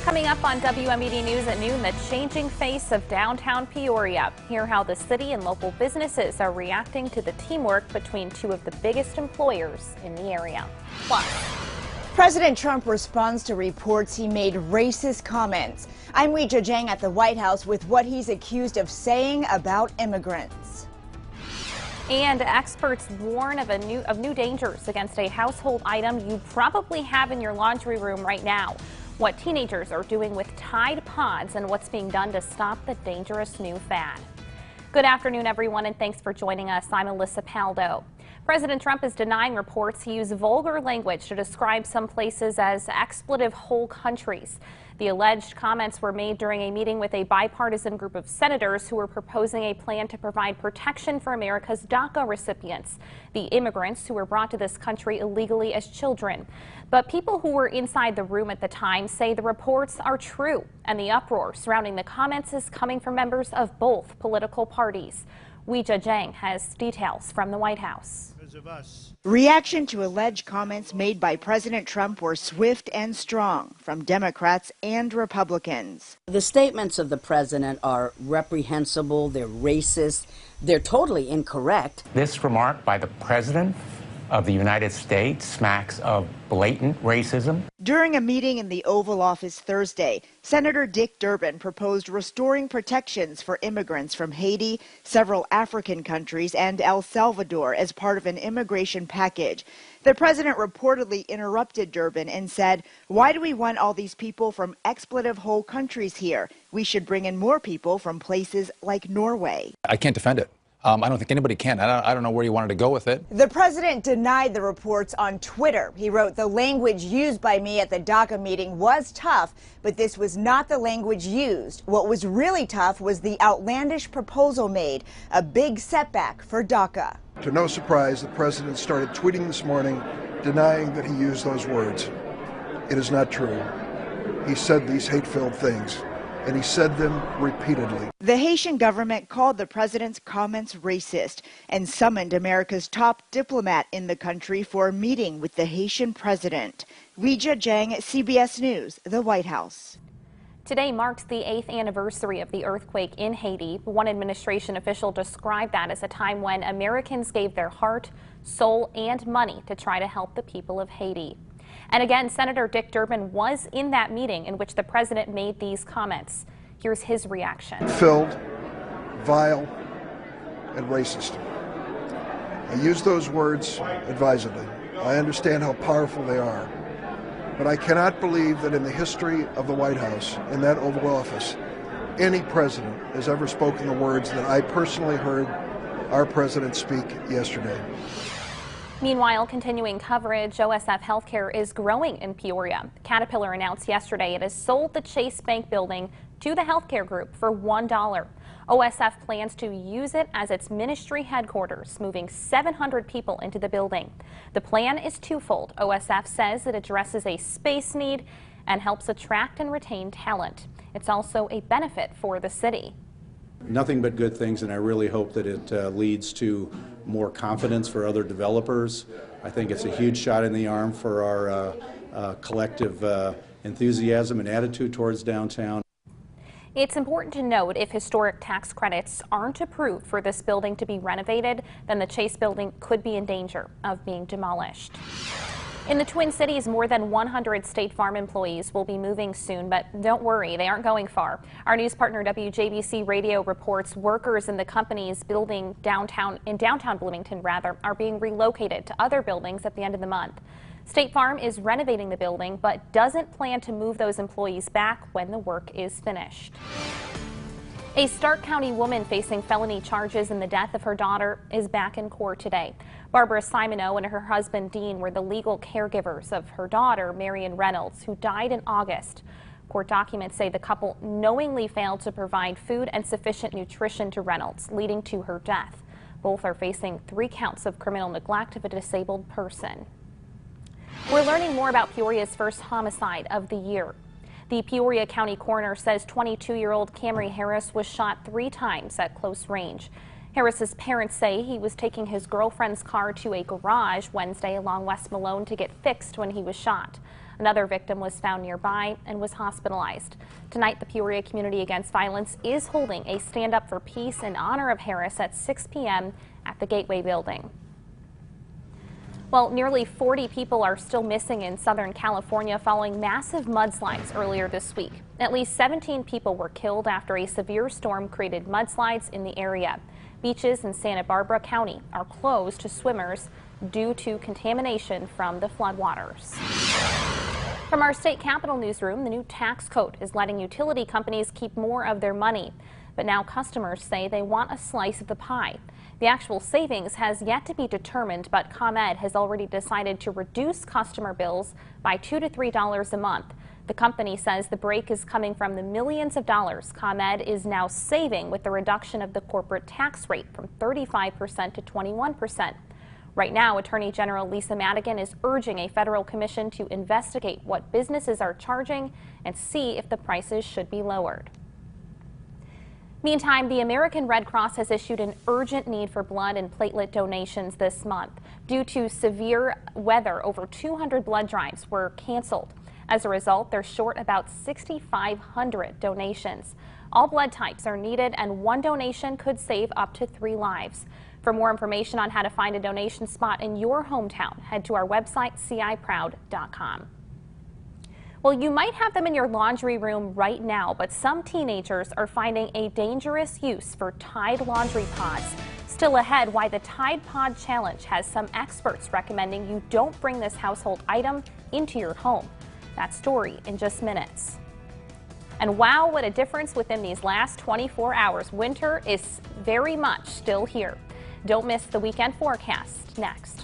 Coming up on WMED News at noon, the changing face of downtown Peoria. Hear how the city and local businesses are reacting to the teamwork between two of the biggest employers in the area. Plus, President Trump responds to reports he made racist comments. I'm Weijia Jiang at the White House with what he's accused of saying about immigrants. And experts warn of new dangers against a household item you probably have in your laundry room right now. What teenagers are doing with Tide Pods and what's being done to stop the dangerous new fad. Good afternoon, everyone, and thanks for joining us. I'm Alyssa Paldo. President Trump is denying reports he used vulgar language to describe some places as expletive whole countries. The alleged comments were made during a meeting with a bipartisan group of senators who were proposing a plan to provide protection for America's DACA recipients, the immigrants who were brought to this country illegally as children. But people who were inside the room at the time say the reports are true, and the uproar surrounding the comments is coming from members of both political parties. Weijia Jiang has details from the White House. Reaction to alleged comments made by President Trump were swift and strong from Democrats and Republicans. The statements of the president are reprehensible, they're racist, they're totally incorrect. This remark by the president of the United States smacks of blatant racism. During a meeting in the Oval Office Thursday, Senator Dick Durbin proposed restoring protections for immigrants from Haiti, several African countries, and El Salvador as part of an immigration package. The president reportedly interrupted Durbin and said, "Why do we want all these people from expletive whole countries here? We should bring in more people from places like Norway." I can't defend it. I don't think anybody can. I don't know where you wanted to go with it. The president denied the reports on Twitter. He wrote, "The language used by me at the DACA meeting was tough, but this was not the language used. What was really tough was the outlandish proposal made, a big setback for DACA." To no surprise, the president started tweeting this morning denying that he used those words. It is not true. He said these hate-filled things, and he said them repeatedly. The Haitian government called the president's comments racist and summoned America's top diplomat in the country for a meeting with the Haitian president. Weijia Jiang, CBS News, the White House. Today marks the 8th anniversary of the earthquake in Haiti. One administration official described that as a time when Americans gave their heart, soul, and money to try to help the people of Haiti. And again, Senator Dick Durbin was in that meeting in which the president made these comments. Here's his reaction. Filled, vile, and racist. I use those words advisedly. I understand how powerful they are. But I cannot believe that in the history of the White House, in that Oval Office, any president has ever spoken the words that I personally heard our president speak yesterday. Meanwhile, continuing coverage, OSF Healthcare is growing in Peoria. Caterpillar announced yesterday it has sold the Chase Bank building to the healthcare group for $1. OSF plans to use it as its ministry headquarters, moving 700 people into the building. The plan is twofold. OSF says it addresses a space need and helps attract and retain talent. It's also a benefit for the city. Nothing but good things, and I really hope that it leads to more confidence for other developers. I think it's a huge shot in the arm for our collective enthusiasm and attitude towards downtown. It's important to note if historic tax credits aren't approved for this building to be renovated, then the Chase building could be in danger of being demolished. In the Twin Cities, more than 100 State Farm employees will be moving soon, but don't worry, they aren't going far. Our news partner WJBC Radio reports workers in the company's building downtown Bloomington are being relocated to other buildings at the end of the month. State Farm is renovating the building, but doesn't plan to move those employees back when the work is finished. A Stark County woman facing felony charges in the death of her daughter is back in court today. Barbara Simoneau and her husband Dean were the legal caregivers of her daughter, Marion Reynolds, who died in August. Court documents say the couple knowingly failed to provide food and sufficient nutrition to Reynolds, leading to her death. Both are facing 3 counts of criminal neglect of a disabled person. We're learning more about Peoria's first homicide of the year. The Peoria County coroner says 22-year-old Camry Harris was shot 3 times at close range. Harris's parents say he was taking his girlfriend's car to a garage Wednesday along West Malone to get fixed when he was shot. Another victim was found nearby and was hospitalized. Tonight, the Peoria Community Against Violence is holding a Stand Up for Peace in honor of Harris at 6 p.m. at the Gateway Building. Well, nearly 40 people are still missing in Southern California following massive mudslides earlier this week. At least 17 people were killed after a severe storm created mudslides in the area. Beaches in Santa Barbara County are closed to swimmers due to contamination from the floodwaters. From our state capitol newsroom, the new tax code is letting utility companies keep more of their money. But now customers say they want a slice of the pie. The actual savings has yet to be determined, but ComEd has already decided to reduce customer bills by $2 to $3 a month. The company says the break is coming from the millions of dollars ComEd is now saving with the reduction of the corporate tax rate from 35% to 21%. Right now, Attorney General Lisa Madigan is urging a federal commission to investigate what businesses are charging and see if the prices should be lowered. Meantime, the American Red Cross has issued an urgent need for blood and platelet donations this month. Due to severe weather, over 200 blood drives were canceled. As a result, they're short about 6,500 donations. All blood types are needed, and one donation could save up to 3 lives. For more information on how to find a donation spot in your hometown, head to our website, ciproud.com. Well, you might have them in your laundry room right now, but some teenagers are finding a dangerous use for Tide laundry pods. Still ahead, why the Tide Pod Challenge has some experts recommending you don't bring this household item into your home. That story in just minutes. And wow, what a difference within these last 24 hours. Winter is very much still here. Don't miss the weekend forecast next.